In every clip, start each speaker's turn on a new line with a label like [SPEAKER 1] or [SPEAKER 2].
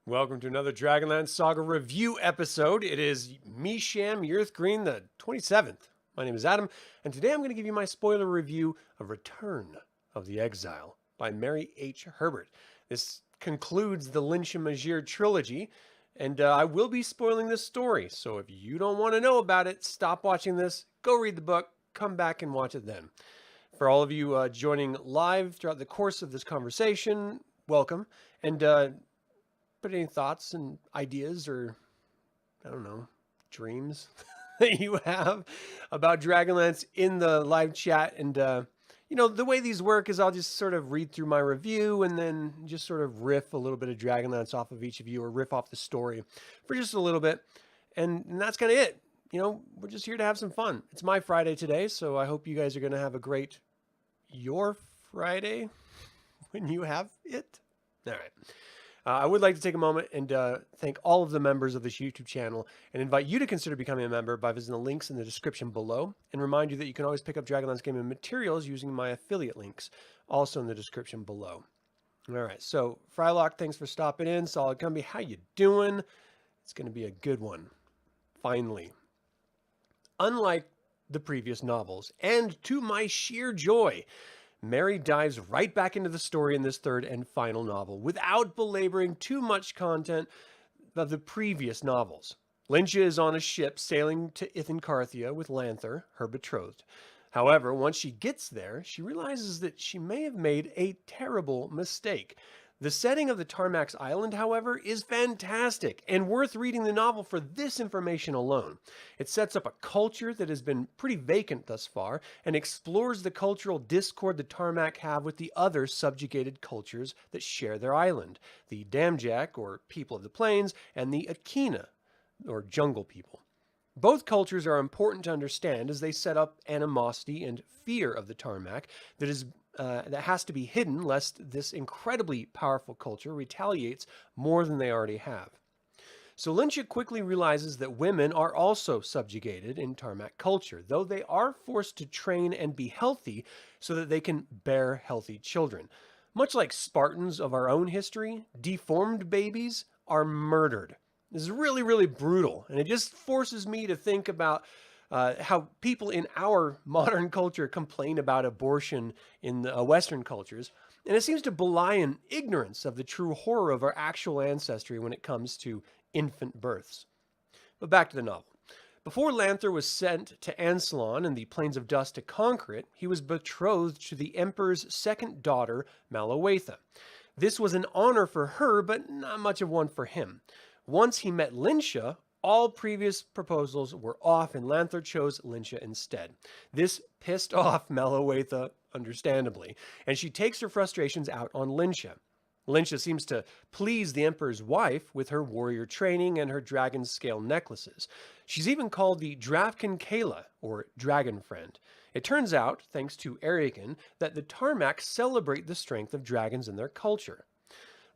[SPEAKER 1] Welcome to another DragonLance Saga review episode. It is Misham Yurth Green, the 27th. My name is Adam, and today I'm going to give you my spoiler review of Return of the Exile by Mary H. Herbert. This concludes the Linsha Majere trilogy, and I will be spoiling this story, so if you don't want to know about it, stop watching this, go read the book, come back and watch it then. For all of you joining live throughout the course of this conversation, welcome, and but any thoughts and ideas or, I don't know, dreams that you have about Dragonlance in the live chat? And, the way these work is I'll just sort of read through my review and then just sort of riff a little bit of Dragonlance off of each of you, or riff off the story for just a little bit. And that's kind of it. We're just here to have some fun. It's my Friday today, so I hope you guys are going to have a great your Friday when you have it. All right. I would like to take a moment and thank all of the members of this YouTube channel and invite you to consider becoming a member by visiting the links in the description below, and remind you that you can always pick up Dragonlance gaming materials using my affiliate links, also in the description below. All right, so Frylock, thanks for stopping in. Solid Gumby, how you doing? It's going to be a good one, finally. Unlike the previous novels, and to my sheer joy, Mary dives right back into the story in this third and final novel without belaboring too much content of the previous novels. Linsha is on a ship sailing to Ithankarthia with Lanther, her betrothed. However, once she gets there, she realizes that she may have made a terrible mistake. The setting of the Tarmak's island, however, is fantastic and worth reading the novel for this information alone. It sets up a culture that has been pretty vacant thus far and explores the cultural discord the Tarmak have with the other subjugated cultures that share their island, the Damjak, or people of the plains, and the Akina, or jungle people. Both cultures are important to understand as they set up animosity and fear of the Tarmak that has to be hidden lest this incredibly powerful culture retaliates more than they already have. So Linsha quickly realizes that women are also subjugated in Tarmak culture, though they are forced to train and be healthy so that they can bear healthy children. Much like Spartans of our own history, deformed babies are murdered. This is really, really brutal, and it just forces me to think about how people in our modern culture complain about abortion in the Western cultures, and it seems to belie an ignorance of the true horror of our actual ancestry when it comes to infant births. But back to the novel. Before Lanther was sent to Ansalon and the Plains of Dust to conquer it, he was betrothed to the Emperor's second daughter, Malawaitha. This was an honor for her, but not much of one for him. Once he met Linsha, all previous proposals were off, and Lanther chose Linsha instead. This pissed off Malawaitha, understandably, and she takes her frustrations out on Linsha. Linsha seems to please the Emperor's wife with her warrior training and her dragon scale necklaces. She's even called the Draf Ken Kayla, or dragon friend. It turns out, thanks to Ariakan, that the Tarmak celebrate the strength of dragons in their culture.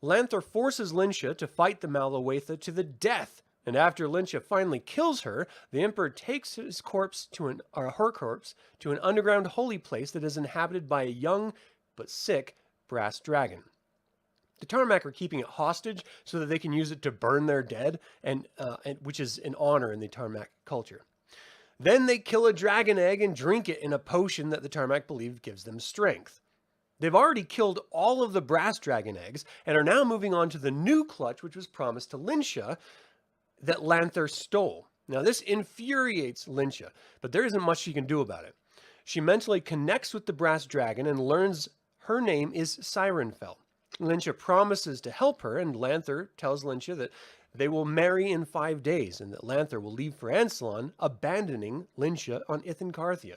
[SPEAKER 1] Lanther forces Linsha to fight the Malawaitha to the death, and after Linsha finally kills her, the Emperor takes her corpse to an underground holy place that is inhabited by a young but sick brass dragon. The Tarmak are keeping it hostage so that they can use it to burn their dead, and which is an honor in the Tarmak culture. Then they kill a dragon egg and drink it in a potion that the Tarmak believe gives them strength. They've already killed all of the brass dragon eggs and are now moving on to the new clutch, which was promised to Linsha, that Lanther stole. Now, this infuriates Linsha, but there isn't much she can do about it. She mentally connects with the brass dragon and learns her name is Sirenfell. Linsha promises to help her, and Lanther tells Linsha that they will marry in 5 days and that Lanther will leave for Ansalon, abandoning Linsha on Ithankarthia.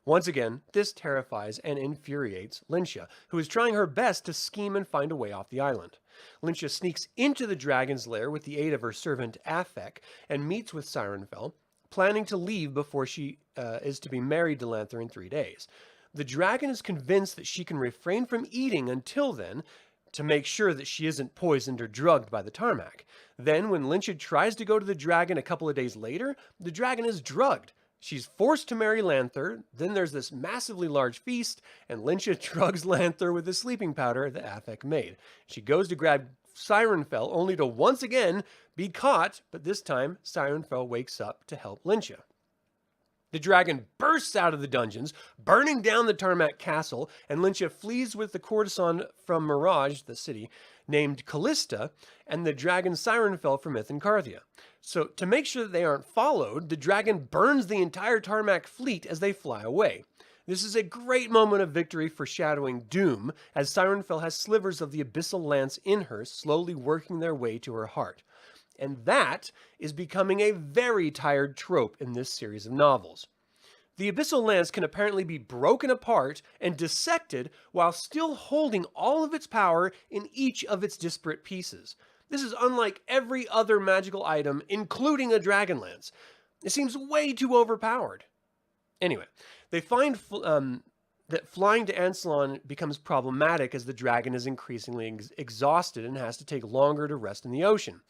[SPEAKER 1] Once again, this terrifies and infuriates Linsha, who is trying her best to scheme and find a way off the island. Linsha sneaks into the dragon's lair with the aid of her servant Afek and meets with Sirenfell, planning to leave before she is to be married to Lanther in 3 days. The dragon is convinced that she can refrain from eating until then to make sure that she isn't poisoned or drugged by the Tarmak. Then, when Linsha tries to go to the dragon a couple of days later, the dragon is drugged. She's forced to marry Lanther, then there's this massively large feast, and Linsha drugs Lanther with the sleeping powder that Afek made. She goes to grab Sirenfell, only to once again be caught, but this time Sirenfell wakes up to help Linsha. The dragon bursts out of the dungeons, burning down the Tarmak castle, and Linsha flees with the courtesan from Mirage, the city, named Callista, and the dragon Sirenfell from Ithancarthia. So, to make sure that they aren't followed, the dragon burns the entire Tarmak fleet as they fly away. This is a great moment of victory foreshadowing doom, as Sirenfell has slivers of the abyssal lance in her, slowly working their way to her heart. And that is becoming a very tired trope in this series of novels. The abyssal lance can apparently be broken apart and dissected while still holding all of its power in each of its disparate pieces. This is unlike every other magical item, including a dragon lance. It seems way too overpowered. Anyway, they find that flying to Ansalon becomes problematic as the dragon is increasingly exhausted and has to take longer to rest in the ocean.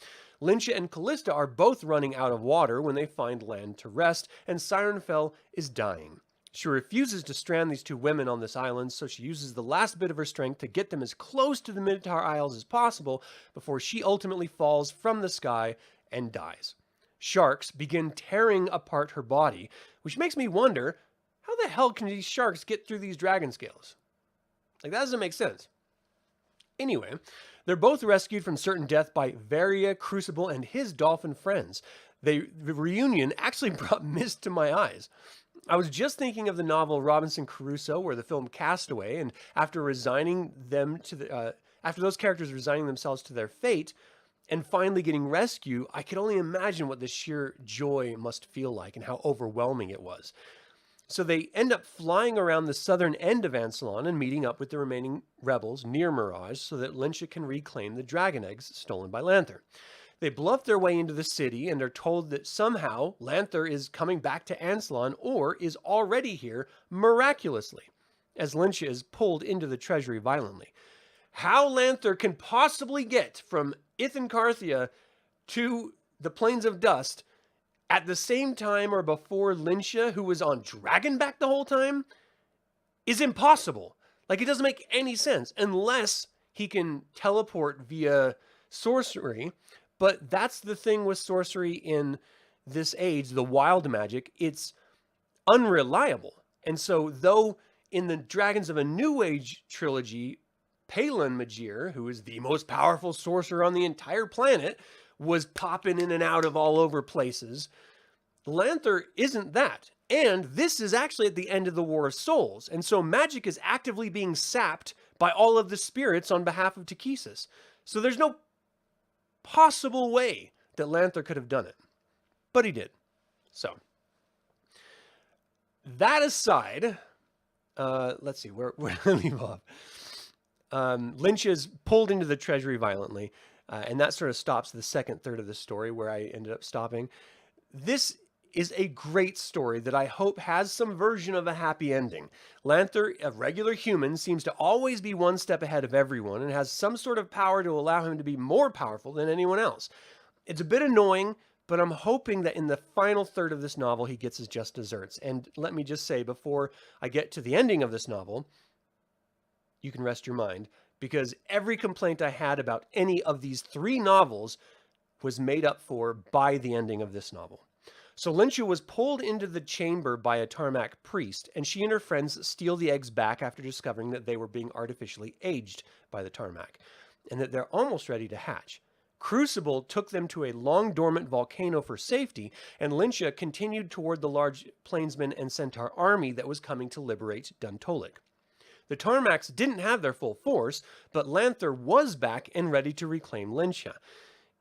[SPEAKER 1] Linsha and Callista are both running out of water when they find land to rest, and Sirenfell is dying. She refuses to strand these two women on this island, so she uses the last bit of her strength to get them as close to the Minotaur Isles as possible before she ultimately falls from the sky and dies. Sharks begin tearing apart her body, which makes me wonder, how the hell can these sharks get through these dragon scales? Like, that doesn't make sense. Anyway, they're both rescued from certain death by Varia, Crucible, and his dolphin friends. The reunion actually brought mist to my eyes. I was just thinking of the novel Robinson Crusoe, or the film Castaway, and after those characters resigning themselves to their fate and finally getting rescue, I could only imagine what the sheer joy must feel like and how overwhelming it was. So they end up flying around the southern end of Ansalon and meeting up with the remaining rebels near Mirage so that Linsha can reclaim the dragon eggs stolen by Lanther. They bluff their way into the city and are told that somehow Lanther is coming back to Ansalon or is already here miraculously, as Linsha is pulled into the treasury violently. How Lanther can possibly get from Ithancarthia to the Plains of Dust at the same time or before Linsha, who was on Dragonback the whole time, is impossible. Like, it doesn't make any sense unless he can teleport via sorcery. But that's the thing with sorcery in this age, the wild magic, it's unreliable. And so, though in the Dragons of a New Age trilogy, Linsha Majere, who is the most powerful sorcerer on the entire planet, was popping in and out of all over places, Lanther isn't that. And this is actually at the end of the War of Souls. And so magic is actively being sapped by all of the spirits on behalf of Takesis. So there's no possible way that Lanther could have done it. But he did. So, that aside, let's see, where did I leave off? Linsha is pulled into the treasury violently, and that sort of stops the second third of the story where I ended up stopping. This is a great story that I hope has some version of a happy ending. Lanther, a regular human, seems to always be one step ahead of everyone and has some sort of power to allow him to be more powerful than anyone else. It's a bit annoying, but I'm hoping that in the final third of this novel, he gets his just desserts. And let me just say, before I get to the ending of this novel, you can rest your mind, because every complaint I had about any of these three novels was made up for by the ending of this novel. So Linsha was pulled into the chamber by a Tarmak priest, and she and her friends steal the eggs back after discovering that they were being artificially aged by the Tarmak, and that they're almost ready to hatch. Crucible took them to a long-dormant volcano for safety, and Linsha continued toward the large plainsman and centaur army that was coming to liberate Duntolik. The Tarmaks didn't have their full force, but Lanther was back and ready to reclaim Linsha.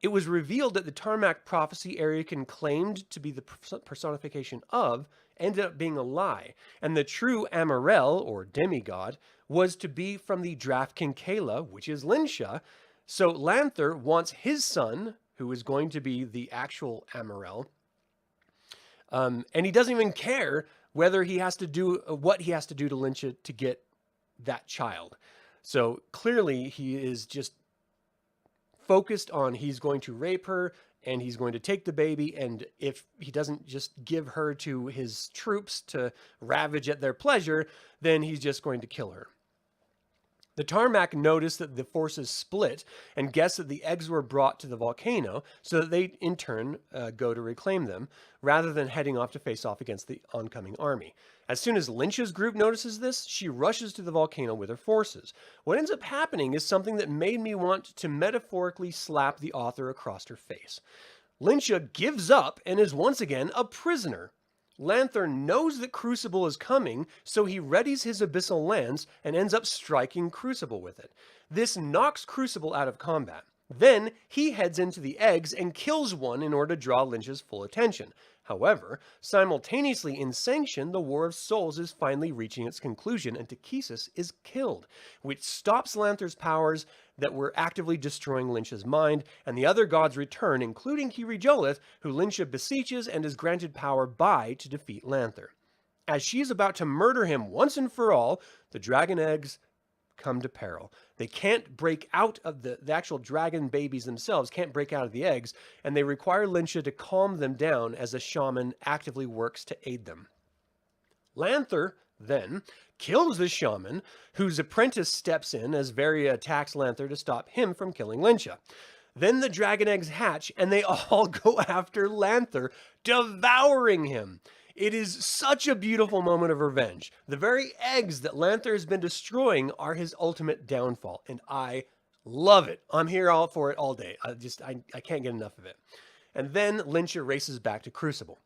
[SPEAKER 1] It was revealed that the Tarmak prophecy Ariakan claimed to be the personification of ended up being a lie, and the true Amarel, or demigod, was to be from the Draf Ken Kayla, which is Linsha. So Lanther wants his son, who is going to be the actual Amarel, and he doesn't even care whether he has to do what he has to do to Linsha to get that child. So clearly he is just focused on he's going to rape her and he's going to take the baby, and if he doesn't just give her to his troops to ravage at their pleasure, then he's just going to kill her. The Tarmak noticed that the forces split and guessed that the eggs were brought to the volcano so that they, in turn, go to reclaim them, rather than heading off to face off against the oncoming army. As soon as Linsha's group notices this, she rushes to the volcano with her forces. What ends up happening is something that made me want to metaphorically slap the author across her face. Linsha gives up and is once again a prisoner. Lanther knows that Crucible is coming, so he readies his abyssal lance and ends up striking Crucible with it. This knocks Crucible out of combat. Then he heads into the eggs and kills one in order to draw Linsha's full attention. However, simultaneously in Sanction, the War of Souls is finally reaching its conclusion and Takesis is killed, which stops Lanther's powers that were actively destroying Linsha's mind, and the other gods return, including Kiri-Jolith, who Linsha beseeches and is granted power by to defeat Lanther. As she is about to murder him once and for all, the dragon eggs come to peril. They can't break out of the actual dragon babies themselves, can't break out of the eggs, and they require Linsha to calm them down as a shaman actively works to aid them. Lanther then kills the shaman, whose apprentice steps in as Varia attacks Lanther to stop him from killing Linsha. Then the dragon eggs hatch, and they all go after Lanther, devouring him. It is such a beautiful moment of revenge. The very eggs that Lanther has been destroying are his ultimate downfall, and I love it. I'm here all for it all day. I can't get enough of it. And then Linsha races back to Crucible.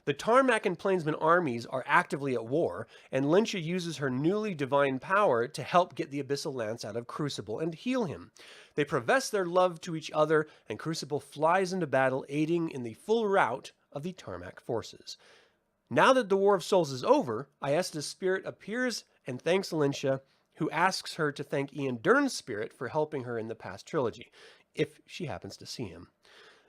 [SPEAKER 1] The Tarmak and Plainsman armies are actively at war, and Linsha uses her newly divine power to help get the Abyssal Lance out of Crucible and heal him. They profess their love to each other, and Crucible flies into battle, aiding in the full rout of the Tarmak forces. Now that the War of Souls is over, Iesta's spirit appears and thanks Linsha, who asks her to thank Ian Dern's spirit for helping her in the past trilogy, if she happens to see him.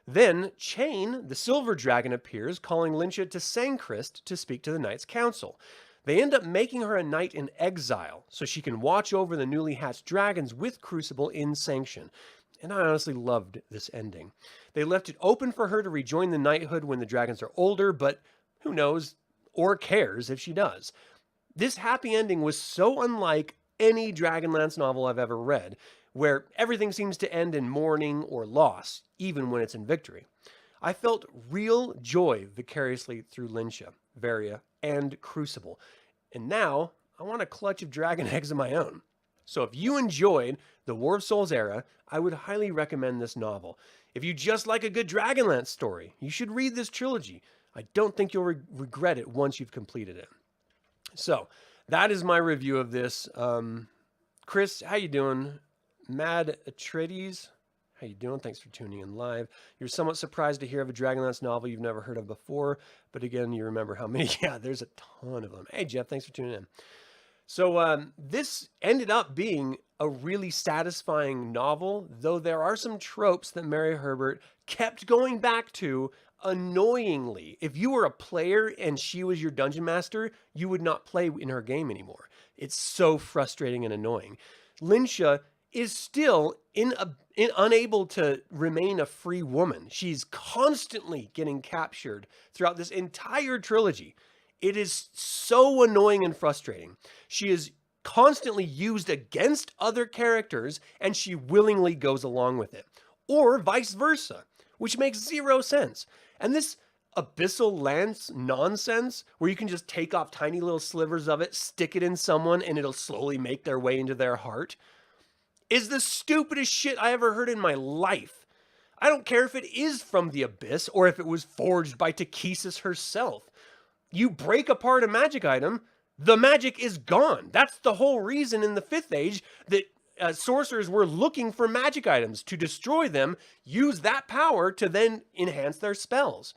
[SPEAKER 1] Then Chain, the silver dragon, appears, calling Linsha to Sancrist to speak to the Knights' Council. They end up making her a knight in exile, so she can watch over the newly hatched dragons with Crucible in Sanction. And I honestly loved this ending. They left it open for her to rejoin the knighthood when the dragons are older, but who knows or cares if she does. This happy ending was so unlike any Dragonlance novel I've ever read, where everything seems to end in mourning or loss, even when it's in victory. I felt real joy vicariously through Linsha, Varia, and Crucible. And now, I want a clutch of dragon eggs of my own. So if you enjoyed the War of Souls era, I would highly recommend this novel. If you just like a good Dragonlance story, you should read this trilogy. I don't think you'll regret it once you've completed it. So, that is my review of this. Chris, how you doing? Mad Atreides, how you doing? Thanks for tuning in live. You're somewhat surprised to hear of a Dragonlance novel you've never heard of before, but again, you remember how many. Yeah, there's a ton of them. Hey, Jeff, thanks for tuning in. So this ended up being a really satisfying novel, though there are some tropes that Mary Herbert kept going back to annoyingly. If you were a player and she was your dungeon master, you would not play in her game anymore. It's so frustrating and annoying. Linsha is still unable to remain a free woman. She's constantly getting captured throughout this entire trilogy. It is so annoying and frustrating. She is constantly used against other characters, and she willingly goes along with it. Or vice versa, which makes zero sense. And this Abyssal Lance nonsense, where you can just take off tiny little slivers of it, stick it in someone, and it'll slowly make their way into their heart, is the stupidest shit I ever heard in my life. I don't care if it is from the Abyss or if it was forged by Takesis herself. You break apart a magic item, the magic is gone. That's the whole reason in the 5th Age that sorcerers were looking for magic items to destroy them, use that power to then enhance their spells.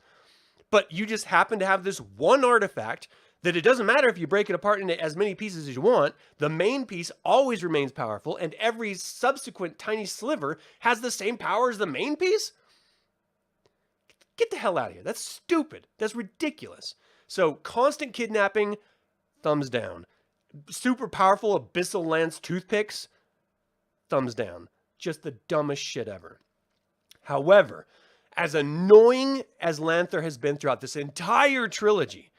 [SPEAKER 1] But you just happen to have this one artifact that it doesn't matter if you break it apart into as many pieces as you want, the main piece always remains powerful, and every subsequent tiny sliver has the same power as the main piece? Get the hell out of here. That's stupid. That's ridiculous. So, constant kidnapping, thumbs down. Super powerful Abyssal Lance toothpicks, thumbs down. Just the dumbest shit ever. However, as annoying as Lanther has been throughout this entire trilogy,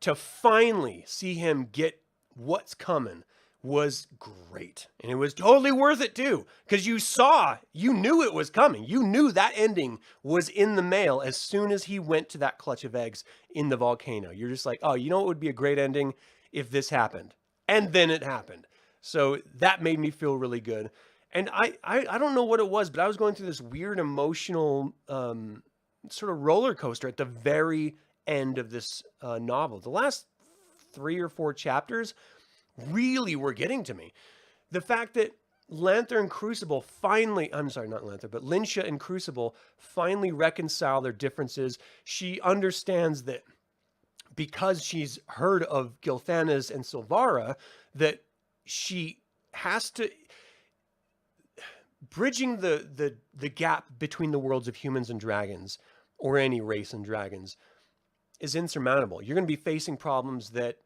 [SPEAKER 1] to finally see him get what's coming was great. And it was totally worth it too, because you knew it was coming. You knew that ending was in the mail as soon as he went to that clutch of eggs in the volcano. You're just like, oh, you know what would be a great ending if this happened? And then it happened. So that made me feel really good. And I don't know what it was, but I was going through this weird emotional sort of roller coaster at the very end of this novel. The last 3 or 4 chapters really were getting to me. The fact that Lanther and Crucible finally, I'm sorry, not Lanther, but Linsha and Crucible finally reconcile their differences. She understands that because she's heard of Gilthanas and Silvara, that she has to, bridging the gap between the worlds of humans and dragons, or any race and dragons, is insurmountable. You're going to be facing problems that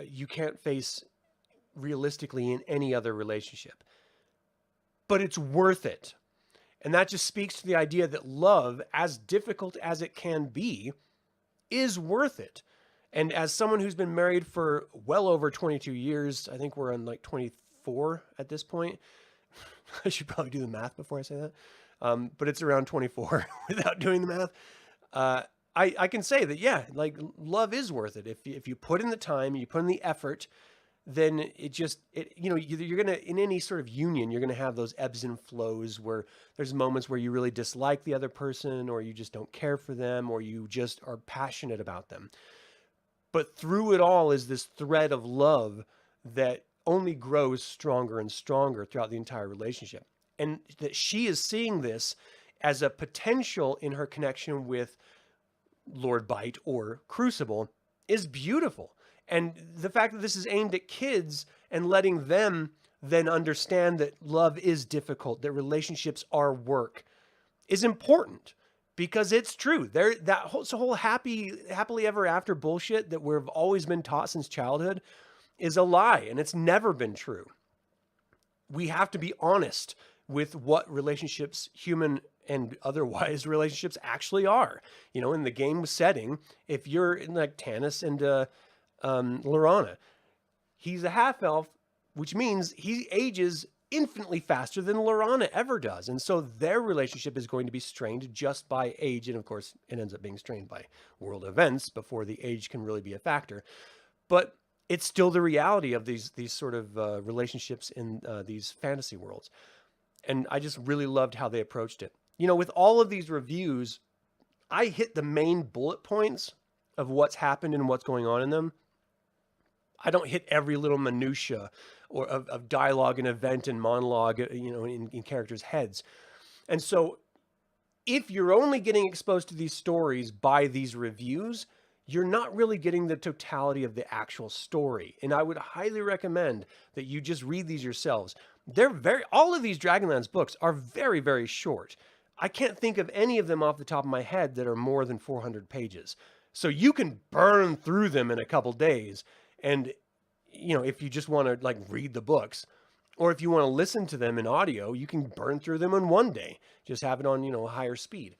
[SPEAKER 1] you can't face realistically in any other relationship. But it's worth it. And that just speaks to the idea that love, as difficult as it can be, is worth it. And as someone who's been married for well over 22 years, I think we're on like 24 at this point. I should probably do the math before I say that. But it's around 24 without doing the math. I can say that, yeah, like love is worth it. If you put in the time, you put in the effort, then you're going to, in any sort of union, you're going to have those ebbs and flows where there's moments where you really dislike the other person, or you just don't care for them, or you just are passionate about them. But through it all is this thread of love that only grows stronger and stronger throughout the entire relationship. And that she is seeing this as a potential in her connection with Lord Bite or Crucible is beautiful. And the fact that this is aimed at kids and letting them then understand that love is difficult, that relationships are work, is important. Because it's true. That whole happily ever after bullshit that we've always been taught since childhood is a lie, and it's never been true. We have to be honest with what relationships, human and otherwise, relationships actually are. You know, in the game setting, if you're in like Tanis and Lorana, he's a half-elf, which means he ages infinitely faster than Lorana ever does. And so their relationship is going to be strained just by age. And of course, it ends up being strained by world events before the age can really be a factor. But it's still the reality of these sort of relationships in these fantasy worlds. And I just really loved how they approached it. You know, with all of these reviews, I hit the main bullet points of what's happened and what's going on in them. I don't hit every little minutia or of dialogue and event and monologue, you know, in characters' heads. And so if you're only getting exposed to these stories by these reviews, you're not really getting the totality of the actual story. And I would highly recommend that you just read these yourselves. All of these Dragonlance books are very, very short. I can't think of any of them off the top of my head that are more than 400 pages. So you can burn through them in a couple days. And, you know, if you just want to like read the books, or if you want to listen to them in audio, you can burn through them in one day. Just have it on, you know, higher speed.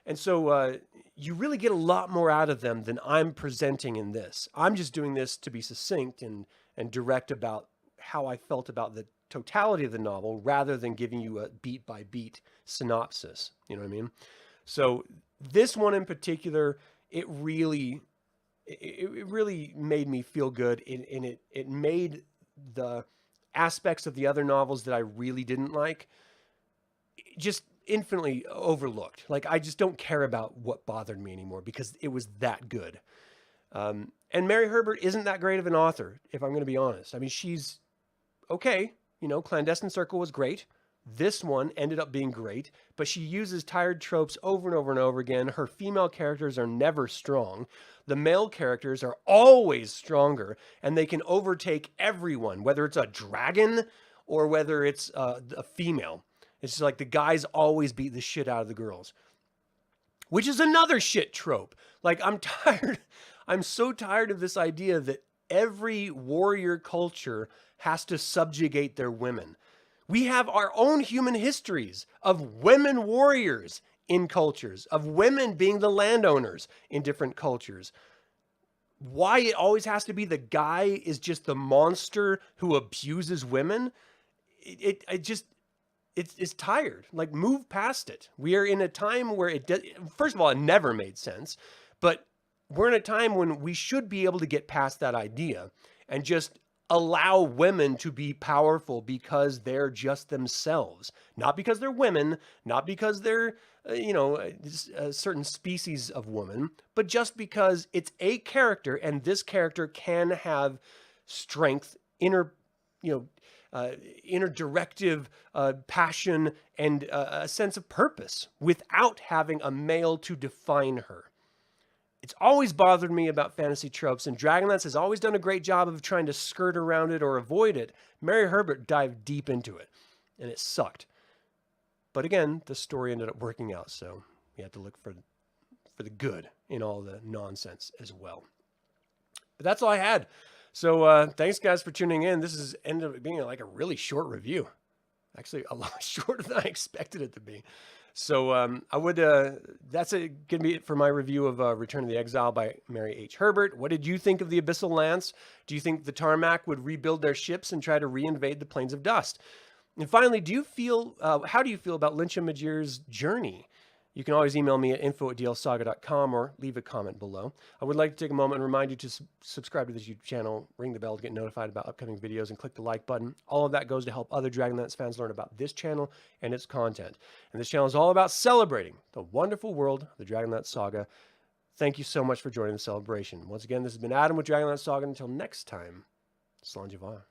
[SPEAKER 1] And so you really get a lot more out of them than I'm presenting in this. I'm just doing this to be succinct and direct about how I felt about the totality of the novel rather than giving you a beat by beat synopsis. You know what I mean? So this one in particular, it really made me feel good. And it made the aspects of the other novels that I really didn't like just infinitely overlooked. Like, I just don't care about what bothered me anymore because it was that good. And Mary Herbert isn't that great of an author, if I'm going to be honest. I mean, she's okay. You know, Clandestine Circle was great. This one ended up being great, but she uses tired tropes over and over and over again. Her female characters are never strong. The male characters are always stronger, and they can overtake everyone, whether it's a dragon or whether it's a female. It's just like the guys always beat the shit out of the girls, which is another shit trope. Like, I'm tired. I'm so tired of this idea that every warrior culture has to subjugate their women. We have our own human histories of women warriors in cultures, of women being the landowners in different cultures. why it always has to be the guy is just the monster who abuses women, it's tired. Like, move past it. We are in a time where first of all, it never made sense, but we're in a time when we should be able to get past that idea and just allow women to be powerful because they're just themselves, not because they're women, not because they're a certain species of woman, but just because it's a character, and this character can have strength, inner directive, passion, and a sense of purpose without having a male to define her. It's always bothered me about fantasy tropes, and Dragonlance has always done a great job of trying to skirt around it or avoid it. Mary Herbert dived deep into it, and it sucked. But again, the story ended up working out, so we had to look for the good in all the nonsense as well. But that's all I had. So thanks, guys, for tuning in. This has ended up being like a really short review. Actually, a lot shorter than I expected it to be. So that's going to be it for my review of Return of the Exile by Mary H. Herbert. What did you think of the Abyssal Lance? Do you think the Tarmak would rebuild their ships and try to reinvade the Plains of Dust? And finally, how do you feel about Linsha Majere's journey? You can always email me at info@dlsaga.com or leave a comment below. I would like to take a moment and remind you to subscribe to this YouTube channel, ring the bell to get notified about upcoming videos, and click the like button. All of that goes to help other Dragonlance fans learn about this channel and its content. And this channel is all about celebrating the wonderful world of the Dragonlance Saga. Thank you so much for joining the celebration. Once again, this has been Adam with Dragonlance Saga. Until next time, Slàinte mhath.